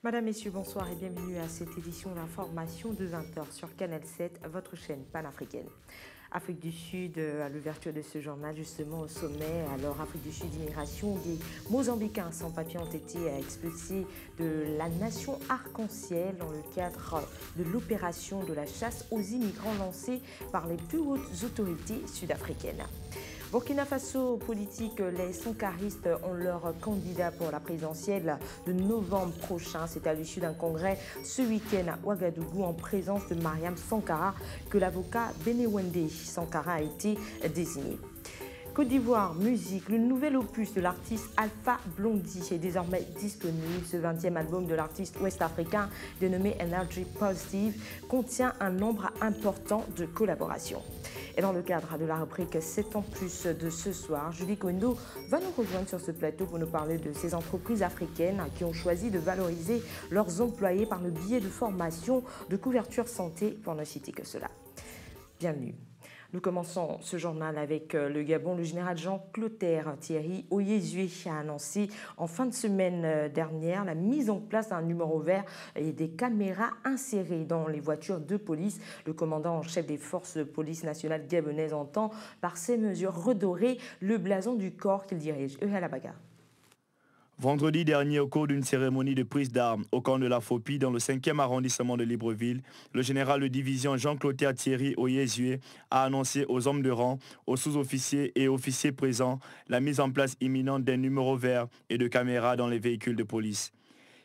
Madame, Messieurs, bonsoir et bienvenue à cette édition d'information de 20 h sur Canal 7, votre chaîne panafricaine. Afrique du Sud, à l'ouverture de ce journal, justement au sommet, alors Afrique du Sud, immigration, des Mozambicains sans papier ont été expulsés de la nation arc-en-ciel dans le cadre de l'opération de la chasse aux immigrants lancée par les plus hautes autorités sud-africaines. Burkina Faso politique, les sankaristes ont leur candidat pour la présidentielle de novembre prochain. C'est à l'issue d'un congrès ce week-end à Ouagadougou en présence de Mariam Sankara que l'avocat Benewende Sankara a été désigné. Côte d'Ivoire, musique, le nouvel opus de l'artiste Alpha Blondy est désormais disponible. Ce 20e album de l'artiste ouest-africain dénommé Energy Positive contient un nombre important de collaborations. Et dans le cadre de la rubrique 7 ans plus de ce soir, Julie Kondo va nous rejoindre sur ce plateau pour nous parler de ces entreprises africaines qui ont choisi de valoriser leurs employés par le biais de formations de couverture santé, pour ne citer que cela. Bienvenue. Nous commençons ce journal avec le Gabon. Le général Jean-Clotaire Thierry Oyezué a annoncé en fin de semaine dernière la mise en place d'un numéro vert et des caméras insérées dans les voitures de police. Le commandant en chef des forces de police nationales gabonaises entend par ces mesures redorer le blason du corps qu'il dirige. À la bagarre. Vendredi dernier, au cours d'une cérémonie de prise d'armes au camp de la Fopi dans le 5e arrondissement de Libreville, le général de division Jean-Clotaire Thierry Oyezué a annoncé aux hommes de rang, aux sous-officiers et officiers présents la mise en place imminente d'un numéro vert et de caméras dans les véhicules de police.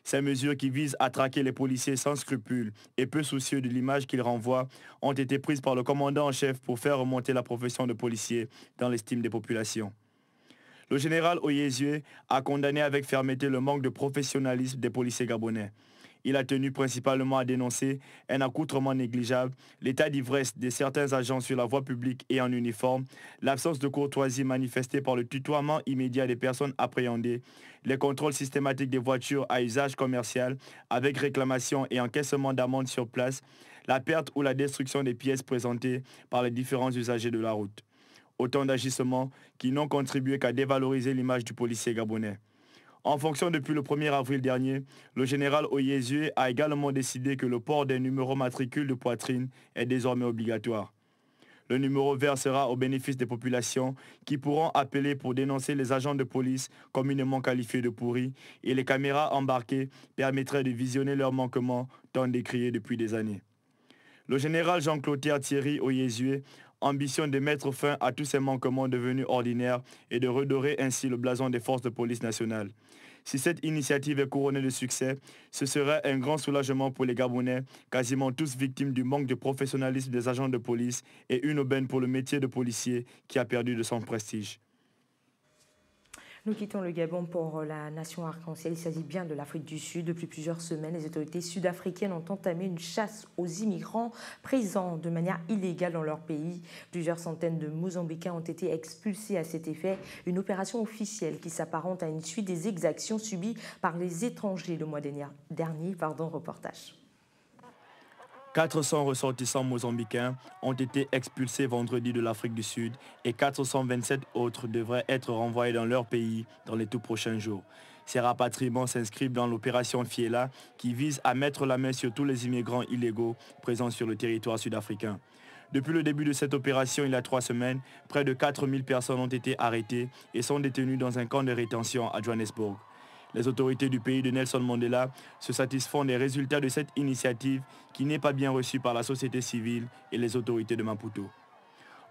Ces mesures qui visent à traquer les policiers sans scrupules et peu soucieux de l'image qu'ils renvoient ont été prises par le commandant en chef pour faire remonter la profession de policier dans l'estime des populations. Le général Oyezué a condamné avec fermeté le manque de professionnalisme des policiers gabonais. Il a tenu principalement à dénoncer un accoutrement négligeable, l'état d'ivresse de certains agents sur la voie publique et en uniforme, l'absence de courtoisie manifestée par le tutoiement immédiat des personnes appréhendées, les contrôles systématiques des voitures à usage commercial avec réclamation et encaissement d'amende sur place, la perte ou la destruction des pièces présentées par les différents usagers de la route. Autant d'agissements qui n'ont contribué qu'à dévaloriser l'image du policier gabonais. En fonction, depuis le 1er avril dernier, le général Oyezué a également décidé que le port des numéros matricules de poitrine est désormais obligatoire. Le numéro vert sera au bénéfice des populations qui pourront appeler pour dénoncer les agents de police communément qualifiés de pourris et les caméras embarquées permettraient de visionner leurs manquements tant décriés depuis des années. Le général Jean-Clotaire Thierry Oyezué ambitionne de mettre fin à tous ces manquements devenus ordinaires et de redorer ainsi le blason des forces de police nationales. Si cette initiative est couronnée de succès, ce serait un grand soulagement pour les Gabonais, quasiment tous victimes du manque de professionnalisme des agents de police et une aubaine pour le métier de policier qui a perdu de son prestige. Nous quittons le Gabon pour la nation arc-en-ciel. Il s'agit bien de l'Afrique du Sud. Depuis plusieurs semaines, les autorités sud-africaines ont entamé une chasse aux immigrants présents de manière illégale dans leur pays. Plusieurs centaines de Mozambicains ont été expulsés à cet effet. Une opération officielle qui s'apparente à une suite des exactions subies par les étrangers le mois dernier. Reportage. 400 ressortissants mozambicains ont été expulsés vendredi de l'Afrique du Sud et 427 autres devraient être renvoyés dans leur pays dans les tout prochains jours. Ces rapatriements s'inscrivent dans l'opération Fiela qui vise à mettre la main sur tous les immigrants illégaux présents sur le territoire sud-africain. Depuis le début de cette opération, il y a 3 semaines, près de 4000 personnes ont été arrêtées et sont détenues dans un camp de rétention à Johannesburg. Les autorités du pays de Nelson Mandela se satisfont des résultats de cette initiative qui n'est pas bien reçue par la société civile et les autorités de Maputo.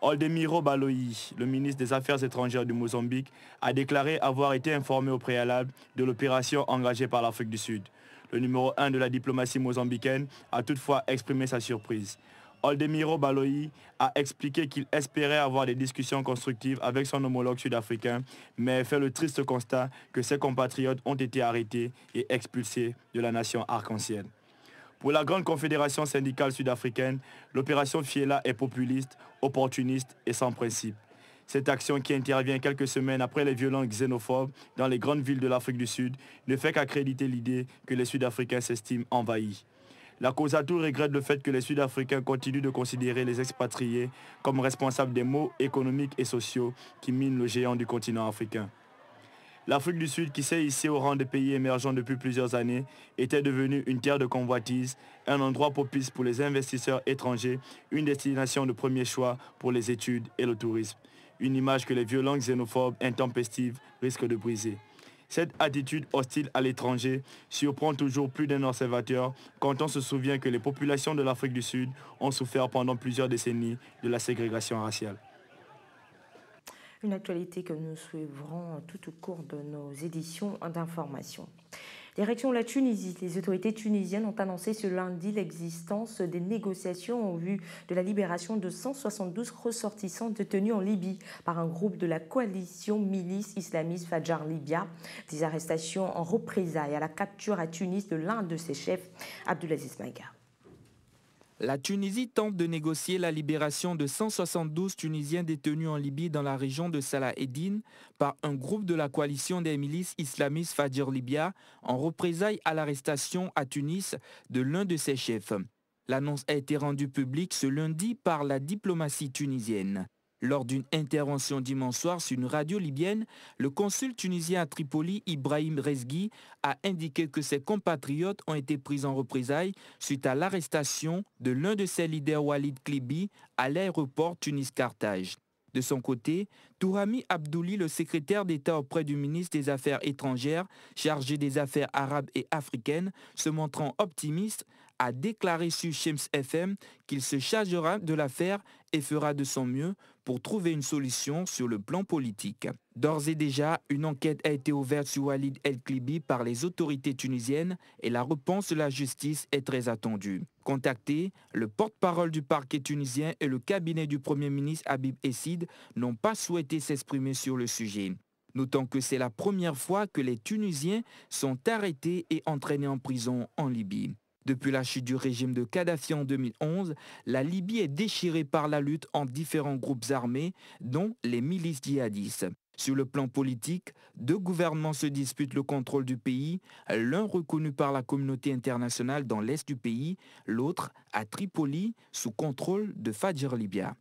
Oldemiro Baloyi, le ministre des Affaires étrangères du Mozambique, a déclaré avoir été informé au préalable de l'opération engagée par l'Afrique du Sud. Le numéro 1 de la diplomatie mozambicaine a toutefois exprimé sa surprise. Oldemiro Baloyi a expliqué qu'il espérait avoir des discussions constructives avec son homologue sud-africain, mais fait le triste constat que ses compatriotes ont été arrêtés et expulsés de la nation arc-en-ciel. Pour la grande confédération syndicale sud-africaine, l'opération Fiela est populiste, opportuniste et sans principe. Cette action qui intervient quelques semaines après les violences xénophobes dans les grandes villes de l'Afrique du Sud ne fait qu'accréditer l'idée que les Sud-Africains s'estiment envahis. La COSATU regrette le fait que les Sud-Africains continuent de considérer les expatriés comme responsables des maux économiques et sociaux qui minent le géant du continent africain. L'Afrique du Sud, qui s'est hissée au rang des pays émergents depuis plusieurs années, était devenue une terre de convoitise, un endroit propice pour les investisseurs étrangers, une destination de premier choix pour les études et le tourisme. Une image que les violents xénophobes intempestives risquent de briser. Cette attitude hostile à l'étranger surprend toujours plus d'un observateur quand on se souvient que les populations de l'Afrique du Sud ont souffert pendant plusieurs décennies de la ségrégation raciale. Une actualité que nous suivrons tout au cours de nos éditions d'information. Direction la Tunisie, les autorités tunisiennes ont annoncé ce lundi l'existence des négociations en vue de la libération de 172 ressortissants détenus en Libye par un groupe de la coalition milice islamiste Fadjar Libya. Des arrestations en représailles à la capture à Tunis de l'un de ses chefs, Abdulaziz Maïga. La Tunisie tente de négocier la libération de 172 Tunisiens détenus en Libye dans la région de Salah Eddine par un groupe de la coalition des milices islamistes Fadjar Libya en représailles à l'arrestation à Tunis de l'un de ses chefs. L'annonce a été rendue publique ce lundi par la diplomatie tunisienne. Lors d'une intervention dimanche soir sur une radio libyenne, le consul tunisien à Tripoli, Ibrahim Rezghi, a indiqué que ses compatriotes ont été pris en représailles suite à l'arrestation de l'un de ses leaders, Walid Klibi, à l'aéroport Tunis-Carthage. De son côté, Tourami Abdouli, le secrétaire d'État auprès du ministre des Affaires étrangères, chargé des affaires arabes et africaines, se montrant optimiste, a déclaré sur Shems FM qu'il se chargera de l'affaire et fera de son mieux pour trouver une solution sur le plan politique. D'ores et déjà, une enquête a été ouverte sur Walid El-Klibi par les autorités tunisiennes et la réponse de la justice est très attendue. Contactés, le porte-parole du parquet tunisien et le cabinet du Premier ministre Habib Essid n'ont pas souhaité s'exprimer sur le sujet. Notons que c'est la première fois que les Tunisiens sont arrêtés et entraînés en prison en Libye. Depuis la chute du régime de Kadhafi en 2011, la Libye est déchirée par la lutte entre différents groupes armés, dont les milices djihadistes. Sur le plan politique, deux gouvernements se disputent le contrôle du pays, l'un reconnu par la communauté internationale dans l'est du pays, l'autre à Tripoli, sous contrôle de Fadjar Libya.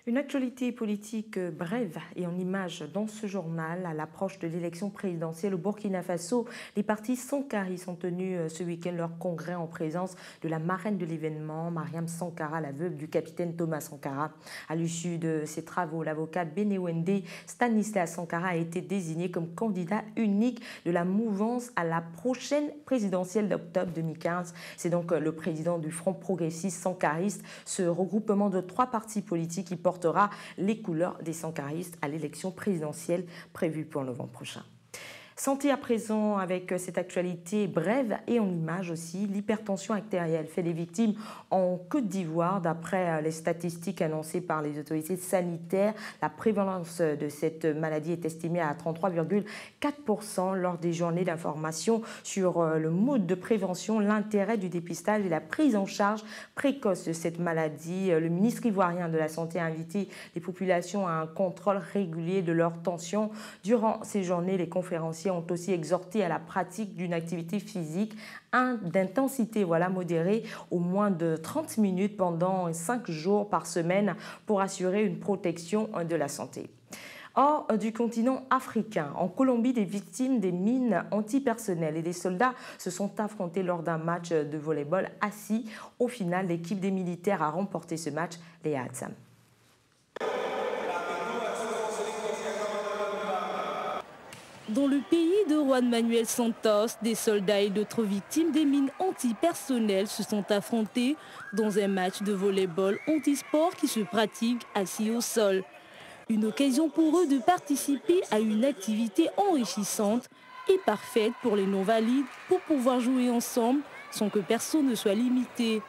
Une actualité politique brève et en images dans ce journal. À l'approche de l'élection présidentielle au Burkina Faso, les partis sankaristes ont tenu ce week-end leur congrès en présence de la marraine de l'événement, Mariam Sankara, la veuve du capitaine Thomas Sankara. À l'issue de ces travaux, l'avocat Benewende Stanislas Sankara a été désigné comme candidat unique de la mouvance à la prochaine présidentielle d'octobre 2015. C'est donc le président du Front progressiste sankariste, ce regroupement de 3 partis politiques qui portera les couleurs des sankaristes à l'élection présidentielle prévue pour novembre prochain. Santé à présent avec cette actualité brève et en images aussi. L'hypertension artérielle fait des victimes en Côte d'Ivoire. D'après les statistiques annoncées par les autorités sanitaires, la prévalence de cette maladie est estimée à 33,4% lors des journées d'information sur le mode de prévention, l'intérêt du dépistage et la prise en charge précoce de cette maladie. Le ministre ivoirien de la Santé a invité les populations à un contrôle régulier de leur tension. Durant ces journées, les conférenciers ont aussi exhorté à la pratique d'une activité physique d'intensité modérée au moins de 30 minutes pendant 5 jours par semaine pour assurer une protection de la santé. Hors du continent africain, en Colombie, des victimes des mines antipersonnelles et des soldats se sont affrontés lors d'un match de volleyball assis. Au final, l'équipe des militaires a remporté ce match, Léa Hatsam. Dans le pays de Juan Manuel Santos, des soldats et d'autres victimes des mines antipersonnelles se sont affrontés dans un match de volleyball anti-sport qui se pratique assis au sol. Une occasion pour eux de participer à une activité enrichissante et parfaite pour les non-valides pour pouvoir jouer ensemble sans que personne ne soit limité.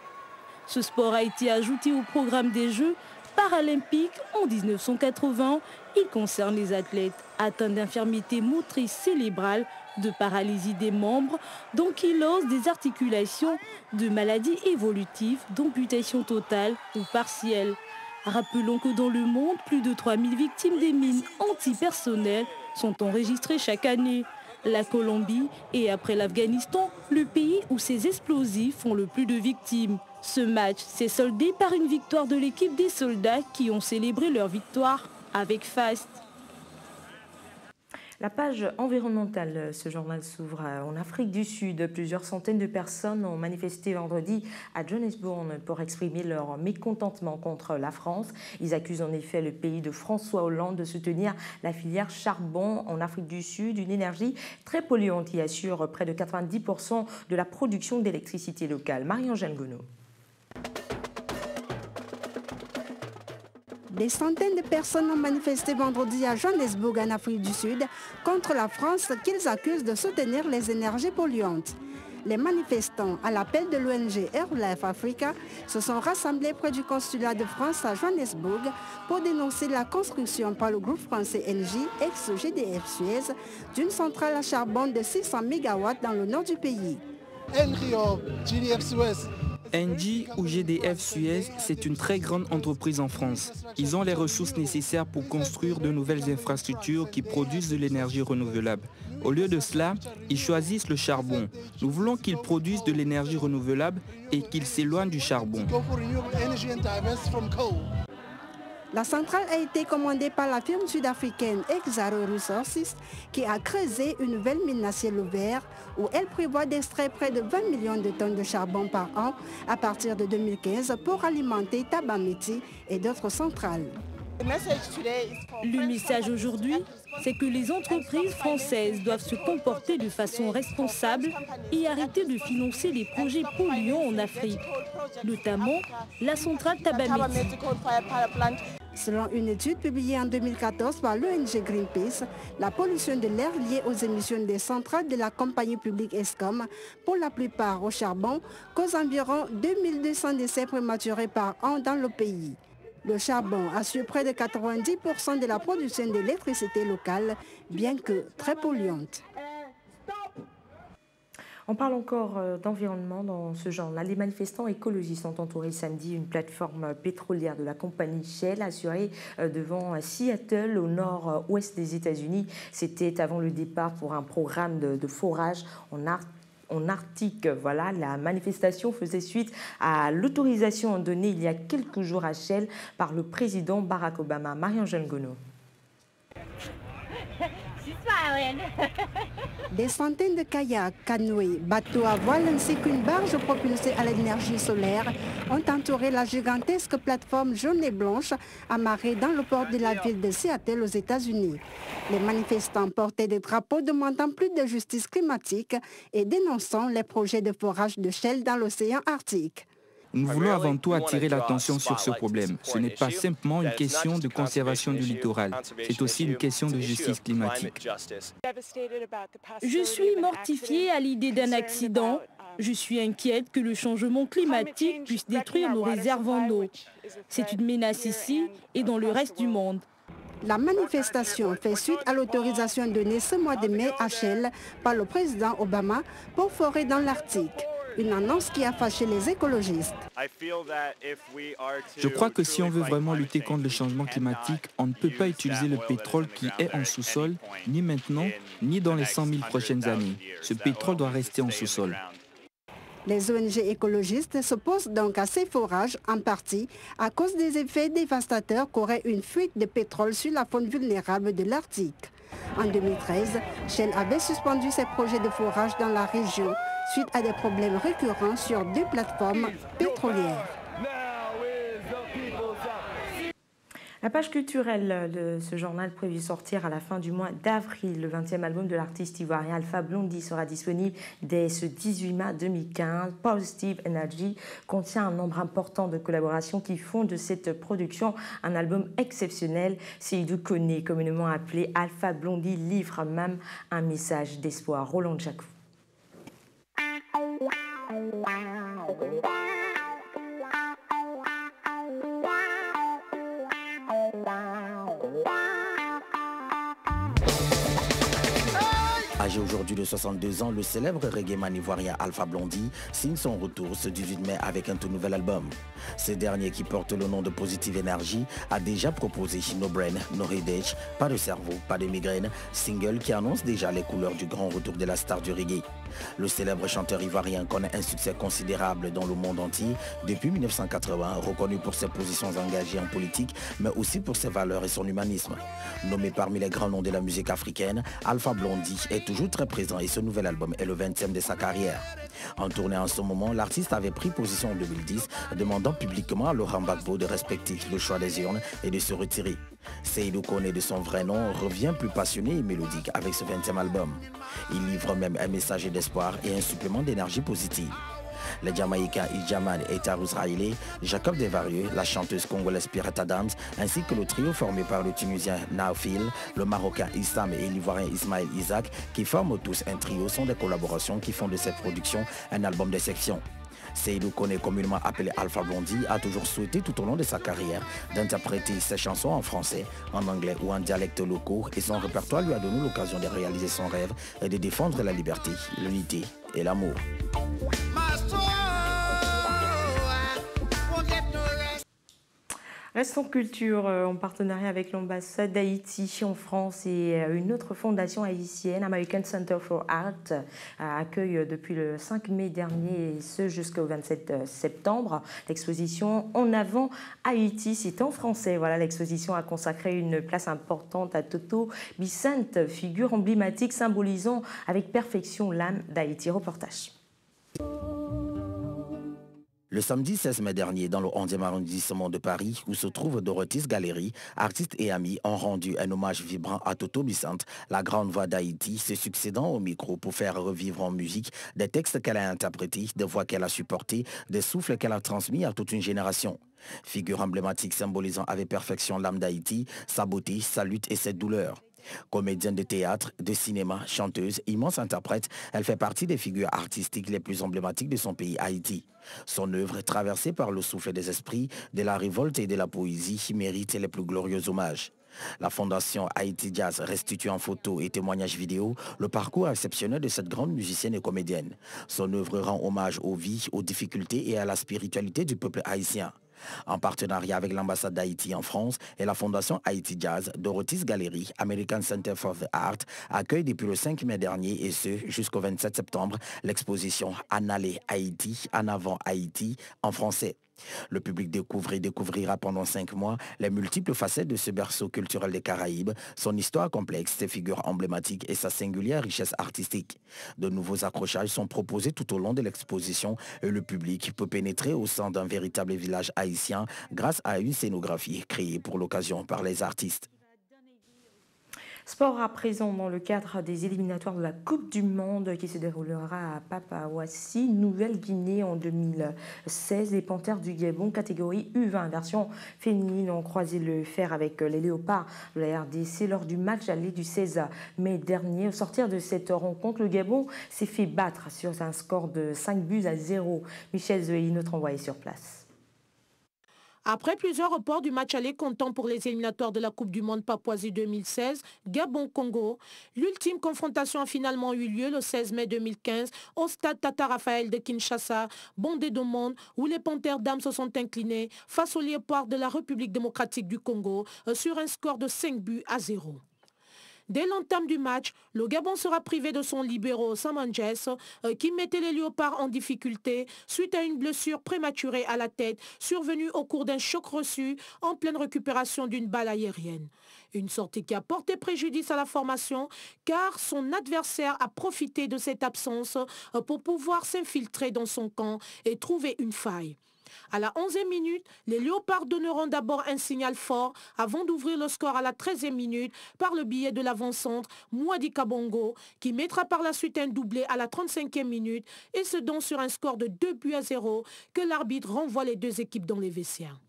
Ce sport a été ajouté au programme des Jeux paralympiques en 1980. Il concerne les athlètes atteints d'infirmité motrice cérébrale, de paralysie des membres, d'ankylose des articulations, de maladies évolutives, d'amputation totale ou partielle. Rappelons que dans le monde, plus de 3000 victimes des mines antipersonnelles sont enregistrées chaque année. La Colombie est, après l'Afghanistan, le pays où ces explosifs font le plus de victimes. Ce match s'est soldé par une victoire de l'équipe des soldats qui ont célébré leur victoire avec faste. La page environnementale, ce journal s'ouvre en Afrique du Sud. Plusieurs centaines de personnes ont manifesté vendredi à Johannesburg pour exprimer leur mécontentement contre la France. Ils accusent en effet le pays de François Hollande de soutenir la filière charbon en Afrique du Sud, une énergie très polluante qui assure près de 90% de la production d'électricité locale. Marie-Angèle Gonneau. Des centaines de personnes ont manifesté vendredi à Johannesburg, en Afrique du Sud, contre la France qu'ils accusent de soutenir les énergies polluantes. Les manifestants, à l'appel de l'ONG Airlife Africa, se sont rassemblés près du consulat de France à Johannesburg pour dénoncer la construction par le groupe français Engie, ex-GDF Suez, d'une centrale à charbon de 600 MW dans le nord du pays. Engie ou GDF Suez, c'est une très grande entreprise en France. Ils ont les ressources nécessaires pour construire de nouvelles infrastructures qui produisent de l'énergie renouvelable. Au lieu de cela, ils choisissent le charbon. Nous voulons qu'ils produisent de l'énergie renouvelable et qu'ils s'éloignent du charbon. La centrale a été commandée par la firme sud-africaine Exxaro Resources qui a creusé une nouvelle mine à ciel ouvert où elle prévoit d'extraire près de 20 millions de tonnes de charbon par an à partir de 2015 pour alimenter Thabameti et d'autres centrales. Le message aujourd'hui, c'est que les entreprises françaises doivent se comporter de façon responsable et arrêter de financer les projets polluants en Afrique, notamment la centrale Thabameti. Selon une étude publiée en 2014 par l'ONG Greenpeace, la pollution de l'air liée aux émissions des centrales de la compagnie publique Eskom, pour la plupart au charbon, cause environ 2200 décès prématurés par an dans le pays. Le charbon assure près de 90% de la production d'électricité locale, bien que très polluante. On parle encore d'environnement dans ce genre-là. Les manifestants écologistes ont entouré samedi une plateforme pétrolière de la compagnie Shell assurée devant Seattle au nord-ouest des États-Unis. C'était avant le départ pour un programme de forage en Arctique. Voilà, la manifestation faisait suite à l'autorisation donnée il y a quelques jours à Shell par le président Barack Obama. Marie-Angèle Gonneau. Des centaines de kayaks, canoës, bateaux à voile ainsi qu'une barge propulsée à l'énergie solaire ont entouré la gigantesque plateforme jaune et blanche amarrée dans le port de la ville de Seattle aux États-Unis. Les manifestants portaient des drapeaux demandant plus de justice climatique et dénonçant les projets de forage de Shell dans l'océan Arctique. Nous voulons avant tout attirer l'attention sur ce problème. Ce n'est pas simplement une question de conservation du littoral, c'est aussi une question de justice climatique. Je suis mortifiée à l'idée d'un accident. Je suis inquiète que le changement climatique puisse détruire nos réserves en eau. C'est une menace ici et dans le reste du monde. La manifestation fait suite à l'autorisation donnée ce mois de mai à Shell par le président Obama pour forer dans l'Arctique. Une annonce qui a fâché les écologistes. Je crois que si on veut vraiment lutter contre le changement climatique, on ne peut pas utiliser le pétrole qui est en sous-sol, ni maintenant, ni dans les 100 000 prochaines années. Ce pétrole doit rester en sous-sol. Les ONG écologistes s'opposent donc à ces forages, en partie à cause des effets dévastateurs qu'aurait une fuite de pétrole sur la faune vulnérable de l'Arctique. En 2013, Shell avait suspendu ses projets de forage dans la région suite à des problèmes récurrents sur 2 plateformes pétrolières. La page culturelle de ce journal prévu sortir à la fin du mois d'avril. Le 20e album de l'artiste ivoirien Alpha Blondy sera disponible dès ce 18 mai 2015. Positive Energy contient un nombre important de collaborations qui font de cette production un album exceptionnel. Seydou Koné, communément appelé Alpha Blondy, livre même un message d'espoir. Roland Jacou. Âgé aujourd'hui de 62 ans, le célèbre reggaeman ivoirien Alpha Blondy signe son retour ce 18 mai avec un tout nouvel album. Ce dernier, qui porte le nom de Positive Energy, a déjà proposé No Brain, No Headache, Pas de cerveau, pas de migraine, single qui annonce déjà les couleurs du grand retour de la star du reggae. Le célèbre chanteur ivoirien connaît un succès considérable dans le monde entier depuis 1980, reconnu pour ses positions engagées en politique, mais aussi pour ses valeurs et son humanisme. Nommé parmi les grands noms de la musique africaine, Alpha Blondy est toujours très présent et ce nouvel album est le 20e de sa carrière. En tournée en ce moment, l'artiste avait pris position en 2010, demandant publiquement à Laurent Gbagbo de respecter le choix des urnes et de se retirer. Seydou Kone, de son vrai nom, revient plus passionné et mélodique avec ce 20e album. Il livre même un message d'espoir et un supplément d'énergie positive. Les Jamaïcains Ijaman et Tarous Raïlé, Jacob Desvarieux, la chanteuse congolaise Pirate Adams, ainsi que le trio formé par le Tunisien Naofil, le Marocain Issam et l'Ivoirien Ismaël Isaac, qui forment tous un trio, sont des collaborations qui font de cette production un album d'exception. Seydou Kone, communément appelé Alpha Blondy, a toujours souhaité tout au long de sa carrière d'interpréter ses chansons en français, en anglais ou en dialecte locaux et son répertoire lui a donné l'occasion de réaliser son rêve et de défendre la liberté, l'unité et l'amour. Restons culture en partenariat avec l'ambassade d'Haïti en France et une autre fondation haïtienne, American Center for Art, accueille depuis le 5 mai dernier et ce jusqu'au 27 septembre l'exposition En avant Haïti, c'est en français. Voilà, l'exposition a consacré une place importante à Toto Vicente, figure emblématique symbolisant avec perfection l'âme d'Haïti. Reportage. Le samedi 16 mai dernier, dans le 11e arrondissement de Paris, où se trouve Dorothys Galerie, artistes et amis ont rendu un hommage vibrant à Toto Vicente, la grande voix d'Haïti, se succédant au micro pour faire revivre en musique des textes qu'elle a interprétés, des voix qu'elle a supportées, des souffles qu'elle a transmis à toute une génération. Figure emblématique symbolisant avec perfection l'âme d'Haïti, sa beauté, sa lutte et ses douleurs. Comédienne de théâtre, de cinéma, chanteuse, immense interprète, elle fait partie des figures artistiques les plus emblématiques de son pays, Haïti. Son œuvre, traversée par le souffle des esprits, de la révolte et de la poésie, mérite les plus glorieux hommages. La fondation Haïti Jazz restitue en photo et témoignages vidéo le parcours exceptionnel de cette grande musicienne et comédienne. Son œuvre rend hommage aux vies, aux difficultés et à la spiritualité du peuple haïtien. En partenariat avec l'ambassade d'Haïti en France et la fondation Haïti Jazz, Dorothys Galerie, American Center for the Art, accueille depuis le 5 mai dernier et ce jusqu'au 27 septembre l'exposition En allée Haïti, En avant Haïti en français. Le public découvre et découvrira pendant 5 mois les multiples facettes de ce berceau culturel des Caraïbes, son histoire complexe, ses figures emblématiques et sa singulière richesse artistique. De nouveaux accrochages sont proposés tout au long de l'exposition et le public peut pénétrer au sein d'un véritable village haïtien grâce à une scénographie créée pour l'occasion par les artistes. Sport à présent dans le cadre des éliminatoires de la Coupe du Monde qui se déroulera à Papawassi, Nouvelle-Guinée en 2016. Les Panthères du Gabon, catégorie U20, version féminine, ont croisé le fer avec les Léopards de la RDC lors du match aller du 16 mai dernier. Au sortir de cette rencontre, le Gabon s'est fait battre sur un score de 5-0. Michel Zoé, notre envoyé sur place. Après plusieurs reports du match aller comptant pour les éliminatoires de la Coupe du Monde Papouasie 2016, Gabon-Congo, l'ultime confrontation a finalement eu lieu le 16 mai 2015 au stade Tata Raphaël de Kinshasa, bondé de monde, où les Panthères d'âme se sont inclinés face aux Léopards de la République démocratique du Congo sur un score de 5-0. Dès l'entame du match, le Gabon sera privé de son libéro Samanjes qui mettait les Léopards en difficulté suite à une blessure prématurée à la tête survenue au cours d'un choc reçu en pleine récupération d'une balle aérienne. Une sortie qui a porté préjudice à la formation car son adversaire a profité de cette absence pour pouvoir s'infiltrer dans son camp et trouver une faille. À la 11e minute, les Léopards donneront d'abord un signal fort avant d'ouvrir le score à la 13e minute par le biais de l'avant-centre Mouadi Kabongo qui mettra par la suite un doublé à la 35e minute et ce donc sur un score de 2-0 que l'arbitre renvoie les deux équipes dans les vestiaires.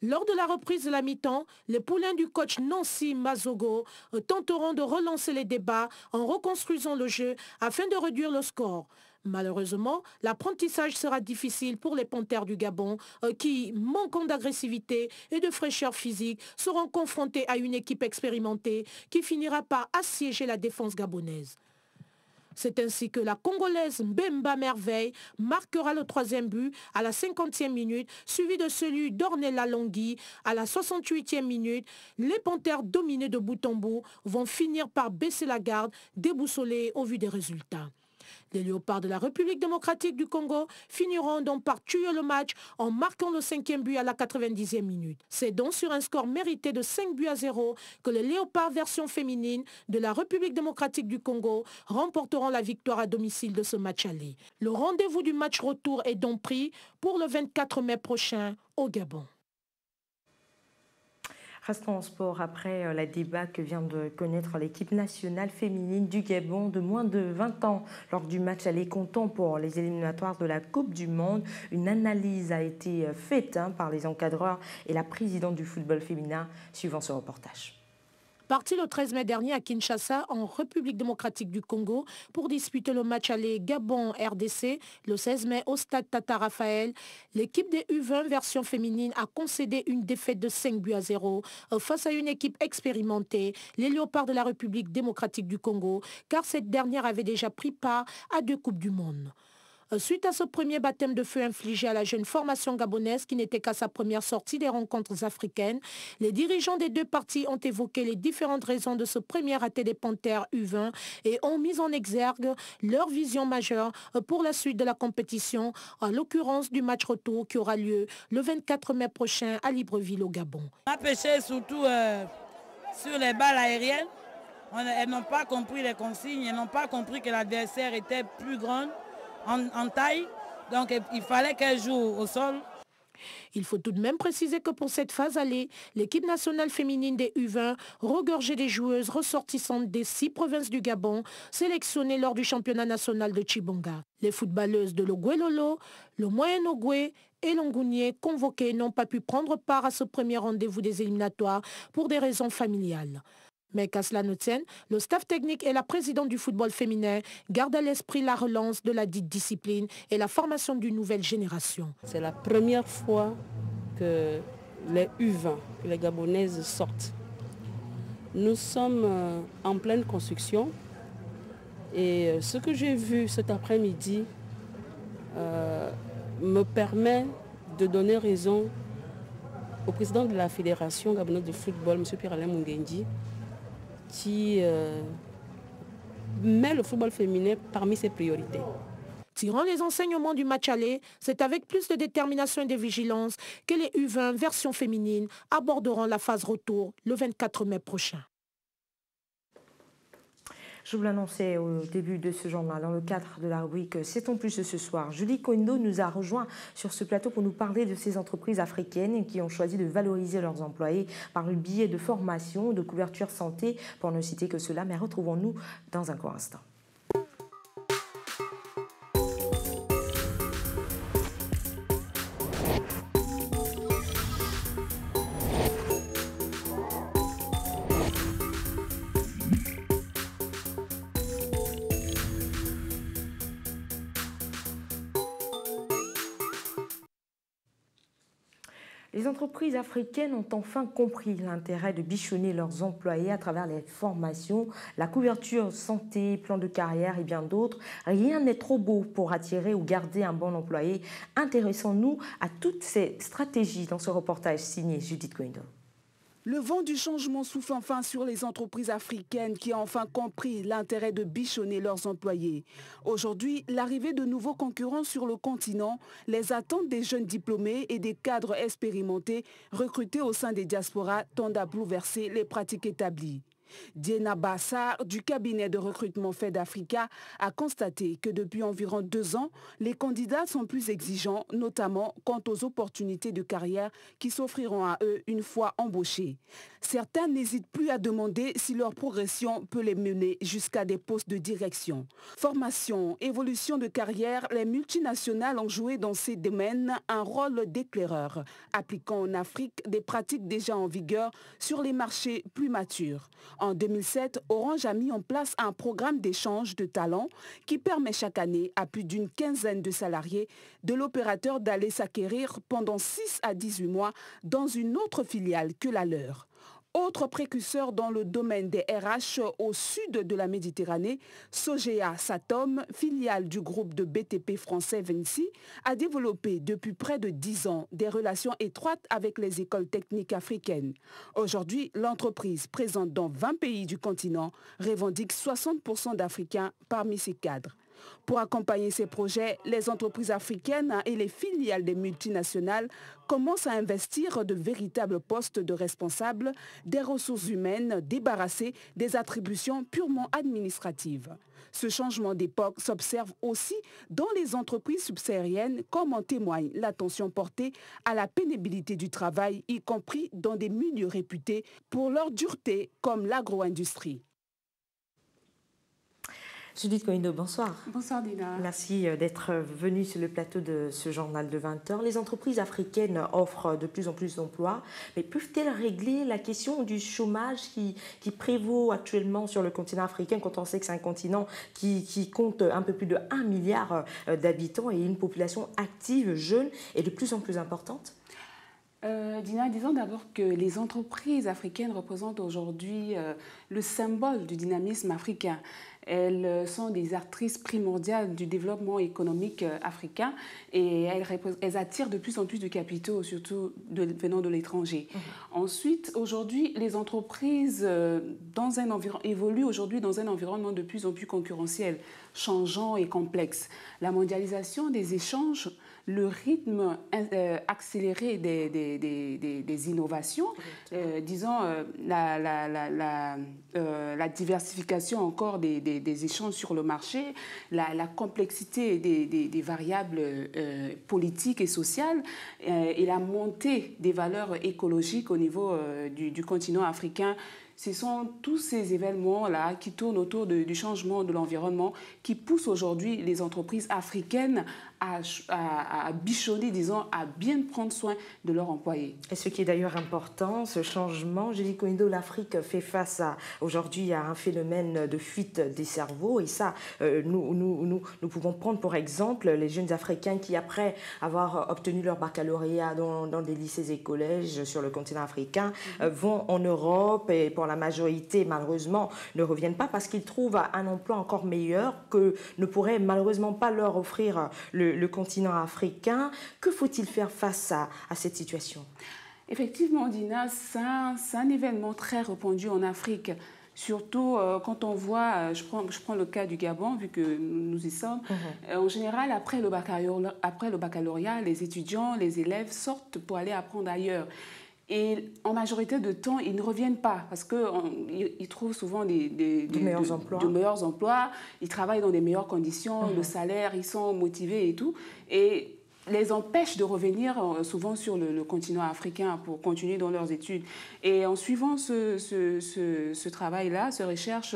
Lors de la reprise de la mi-temps, les poulains du coach Nancy Mazogo tenteront de relancer les débats en reconstruisant le jeu afin de réduire le score. Malheureusement, l'apprentissage sera difficile pour les Panthères du Gabon qui, manquant d'agressivité et de fraîcheur physique, seront confrontés à une équipe expérimentée qui finira par assiéger la défense gabonaise. C'est ainsi que la Congolaise Mbemba Merveille marquera le 3e but à la 50e minute, suivi de celui d'Ornella Longhi à la 68e minute. Les Panthères dominés de bout en bout vont finir par baisser la garde, déboussolés au vu des résultats. Les Léopards de la République démocratique du Congo finiront donc par tuer le match en marquant le 5e but à la 90e minute. C'est donc sur un score mérité de 5-0 que les Léopards version féminine de la République démocratique du Congo remporteront la victoire à domicile de ce match aller. Le rendez-vous du match retour est donc pris pour le 24 mai prochain au Gabon. Restons en sport après la débat que vient de connaître l'équipe nationale féminine du Gabon de moins de 20 ans lors du match aller comptant pour les éliminatoires de la Coupe du Monde. Une analyse a été faite par les encadreurs et la présidente du football féminin suivant ce reportage. Parti le 13 mai dernier à Kinshasa, en République démocratique du Congo, pour disputer le match aller Gabon-RDC, le 16 mai au stade Tata Raphaël, l'équipe des U20 version féminine a concédé une défaite de 5-0 face à une équipe expérimentée, les Léopards de la République démocratique du Congo, car cette dernière avait déjà pris part à 2 Coupes du Monde. Suite à ce premier baptême de feu infligé à la jeune formation gabonaise qui n'était qu'à sa première sortie des rencontres africaines, les dirigeants des 2 parties ont évoqué les différentes raisons de ce premier raté des Panthères U20 et ont mis en exergue leur vision majeure pour la suite de la compétition, en l'occurrence du match retour qui aura lieu le 24 mai prochain à Libreville au Gabon. On a pêché surtout sur les balles aériennes. Elles n'ont pas compris les consignes, elles n'ont pas compris que l'adversaire était plus grande en taille, donc il fallait qu'elle joue au sol. Il faut tout de même préciser que pour cette phase aller, l'équipe nationale féminine des U20 regorgeait des joueuses ressortissantes des 6 provinces du Gabon, sélectionnées lors du championnat national de Chibonga. Les footballeuses de l'Ogué-Lolo, le Moyen-Ogooué et l'Ongounié convoquées n'ont pas pu prendre part à ce premier rendez-vous des éliminatoires pour des raisons familiales. Mais qu'à cela ne tienne, le staff technique et la présidente du football féminin gardent à l'esprit la relance de la dite discipline et la formation d'une nouvelle génération. C'est la première fois que les U20, que les Gabonaises sortent. Nous sommes en pleine construction et ce que j'ai vu cet après-midi me permet de donner raison au président de la Fédération gabonaise de football, M. Pierre-Alain Mungendi, qui met le football féminin parmi ses priorités. Tirant les enseignements du match aller, c'est avec plus de détermination et de vigilance que les U20 version féminine aborderont la phase retour le 24 mai prochain. Je vous l'annonçais au début de ce journal, dans le cadre de la rubrique C'est en plus de ce soir. Julie Koindo nous a rejoint sur ce plateau pour nous parler de ces entreprises africaines qui ont choisi de valoriser leurs employés par le biais de formation, de couverture santé, pour ne citer que cela. Mais retrouvons-nous dans un court instant. Les entreprises africaines ont enfin compris l'intérêt de bichonner leurs employés à travers les formations, la couverture santé, plan de carrière et bien d'autres. Rien n'est trop beau pour attirer ou garder un bon employé. Intéressons-nous à toutes ces stratégies dans ce reportage signé Judith Koindo. Le vent du changement souffle enfin sur les entreprises africaines qui ont enfin compris l'intérêt de bichonner leurs employés. Aujourd'hui, l'arrivée de nouveaux concurrents sur le continent, les attentes des jeunes diplômés et des cadres expérimentés recrutés au sein des diasporas tendent à bouleverser les pratiques établies. Diena Bassar, du cabinet de recrutement FedAfrica, a constaté que depuis environ 2 ans, les candidats sont plus exigeants, notamment quant aux opportunités de carrière qui s'offriront à eux une fois embauchés. Certains n'hésitent plus à demander si leur progression peut les mener jusqu'à des postes de direction. Formation, évolution de carrière, les multinationales ont joué dans ces domaines un rôle d'éclaireur, appliquant en Afrique des pratiques déjà en vigueur sur les marchés plus matures. En 2007, Orange a mis en place un programme d'échange de talents qui permet chaque année à plus d'une quinzaine de salariés de l'opérateur d'aller s'acquérir pendant 6 à 18 mois dans une autre filiale que la leur. Autre précurseur dans le domaine des RH au sud de la Méditerranée, Sogea Satom, filiale du groupe de BTP français Vinci, a développé depuis près de 10 ans des relations étroites avec les écoles techniques africaines. Aujourd'hui, l'entreprise, présente dans 20 pays du continent, revendique 60% d'Africains parmi ses cadres. Pour accompagner ces projets, les entreprises africaines et les filiales des multinationales commencent à investir de véritables postes de responsables des ressources humaines débarrassés des attributions purement administratives. Ce changement d'époque s'observe aussi dans les entreprises subsahariennes, comme en témoigne l'attention portée à la pénibilité du travail, y compris dans des milieux réputés pour leur dureté, comme l'agro-industrie. Judith Koindo, bonsoir. Bonsoir Dina. Merci d'être venue sur le plateau de ce journal de 20h. Les entreprises africaines offrent de plus en plus d'emplois, mais peuvent-elles régler la question du chômage qui prévaut actuellement sur le continent africain, quand on sait que c'est un continent qui compte un peu plus de 1 milliard d'habitants et une population active, jeune et de plus en plus importante? Dina, disons d'abord que les entreprises africaines représentent aujourd'hui le symbole du dynamisme africain. Elles sont des actrices primordiales du développement économique africain et elles attirent de plus en plus de capitaux, surtout venant de l'étranger. Ensuite, aujourd'hui, les entreprises évoluent aujourd'hui dans un environnement de plus en plus concurrentiel, changeant et complexe. La mondialisation des échanges, le rythme accéléré des innovations, disons la diversification encore des échanges sur le marché, la complexité des variables politiques et sociales et la montée des valeurs écologiques au niveau du continent africain. Ce sont tous ces événements-là qui tournent autour du changement de l'environnement qui poussent aujourd'hui les entreprises africaines à bichonner, disons, à bien prendre soin de leurs employés. Et ce qui est d'ailleurs important, ce changement, Judith Koindo, l'Afrique fait face aujourd'hui à un phénomène de fuite des cerveaux. Et ça, nous pouvons prendre pour exemple les jeunes Africains qui, après avoir obtenu leur baccalauréat dans des lycées et collèges sur le continent africain, vont en Europe et pour la majorité, malheureusement, ne reviennent pas parce qu'ils trouvent un emploi encore meilleur que ne pourrait malheureusement pas leur offrir le continent africain. Que faut-il faire face à cette situation? Effectivement, Dina, c'est un événement très répandu en Afrique. Surtout quand on voit, je prends le cas du Gabon, vu que nous y sommes. En général, après le baccalauréat, les étudiants, les élèves sortent pour aller apprendre ailleurs. Et en majorité de temps, ils ne reviennent pas parce qu'ils trouvent souvent de meilleurs emplois. Ils travaillent dans des meilleures conditions, le salaire, ils sont motivés et tout. Et les empêche de revenir souvent sur le continent africain pour continuer dans leurs études. Et en suivant ce travail-là, ce recherche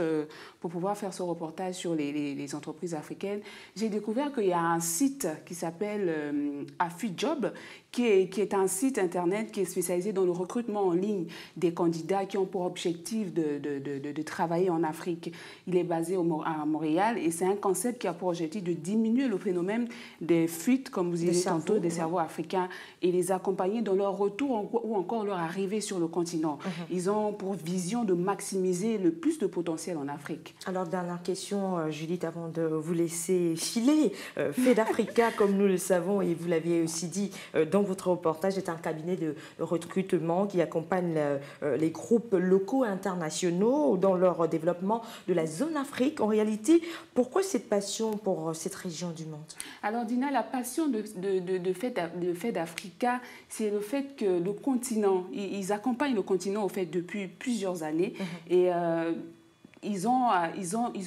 pour pouvoir faire ce reportage sur les entreprises africaines, j'ai découvert qu'il y a un site qui s'appelle AfriJob, qui est un site internet qui est spécialisé dans le recrutement en ligne des candidats qui ont pour objectif de travailler en Afrique. Il est basé à Montréal et c'est un concept qui a pour objectif de diminuer le phénomène des fuites, comme vous disiez tantôt, des cerveaux africains et les accompagner dans leur retour ou encore leur arrivée sur le continent. Ils ont pour vision de maximiser le plus de potentiel en Afrique. Alors, dernière question, Judith, avant de vous laisser filer. FedAfrica, comme nous le savons, et vous l'aviez aussi dit dans votre reportage, est un cabinet de recrutement qui accompagne les groupes locaux et internationaux dans leur développement de la zone Afrique. En réalité, pourquoi cette passion pour cette région du monde? Alors, Dina, la passion de FedAfrica, c'est le fait que le continent, ils accompagnent le continent au fait depuis plusieurs années et ils ont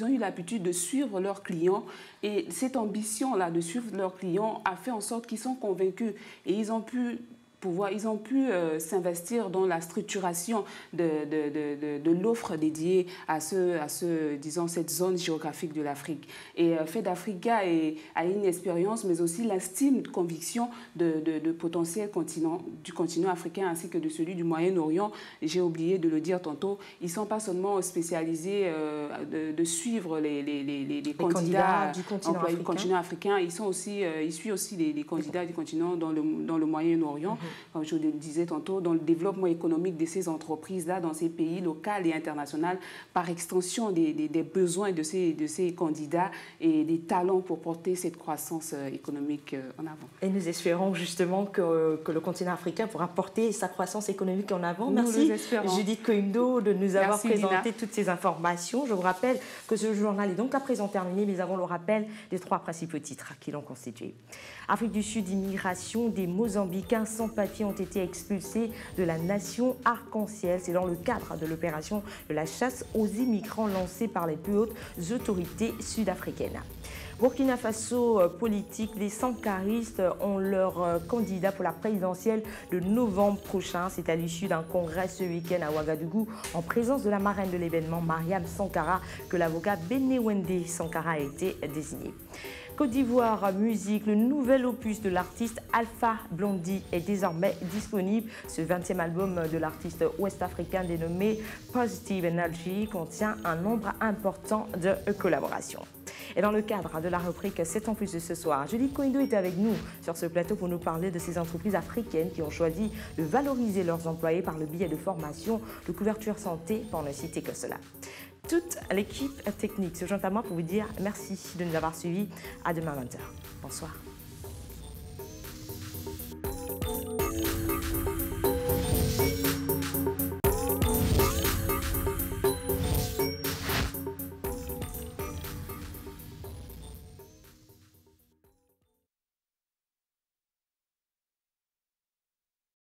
eu l'habitude de suivre leurs clients et cette ambition-là de suivre leurs clients a fait en sorte qu'ils sont convaincus et ils ont pu s'investir dans la structuration de l'offre dédiée à disons, cette zone géographique de l'Afrique. Et FedAfrica a une expérience, mais aussi l'estime, conviction de potentiel du continent africain ainsi que de celui du Moyen-Orient. J'ai oublié de le dire tantôt, ils ne sont pas seulement spécialisés de suivre les candidats du continent africain, ils suivent aussi les candidats du continent dans le Moyen-Orient. comme je le disais tantôt, dans le développement économique de ces entreprises-là, dans ces pays locaux et internationaux, par extension des besoins de ces candidats et des talents pour porter cette croissance économique en avant. Et nous espérons justement que le continent africain pourra porter sa croissance économique en avant. Merci Judith Koindo de nous avoir présenté toutes ces informations. Je vous rappelle que ce journal est donc à présent terminé, mais avant le rappel des 3 principaux titres qui l'ont constitué. Afrique du Sud, immigration, des Mozambicains sans papier ont été expulsés de la nation arc-en-ciel. C'est dans le cadre de l'opération de la chasse aux immigrants lancée par les plus hautes autorités sud-africaines. Burkina Faso politique, les sankaristes ont leur candidat pour la présidentielle de novembre prochain. C'est à l'issue d'un congrès ce week-end à Ouagadougou en présence de la marraine de l'événement, Mariam Sankara, que l'avocat Benewende Sankara a été désigné. Côte d'Ivoire, musique, le nouvel opus de l'artiste Alpha Blondy est désormais disponible. Ce 20e album de l'artiste ouest-africain dénommé Positive Energy contient un nombre important de collaborations. Et dans le cadre de la rubrique 7 ans plus de ce soir, Judith Koindo était avec nous sur ce plateau pour nous parler de ces entreprises africaines qui ont choisi de valoriser leurs employés par le biais de formations, de couverture santé, pour ne citer que cela. Toute l'équipe technique se joint à moi pour vous dire merci de nous avoir suivis. À demain 20h. Bonsoir.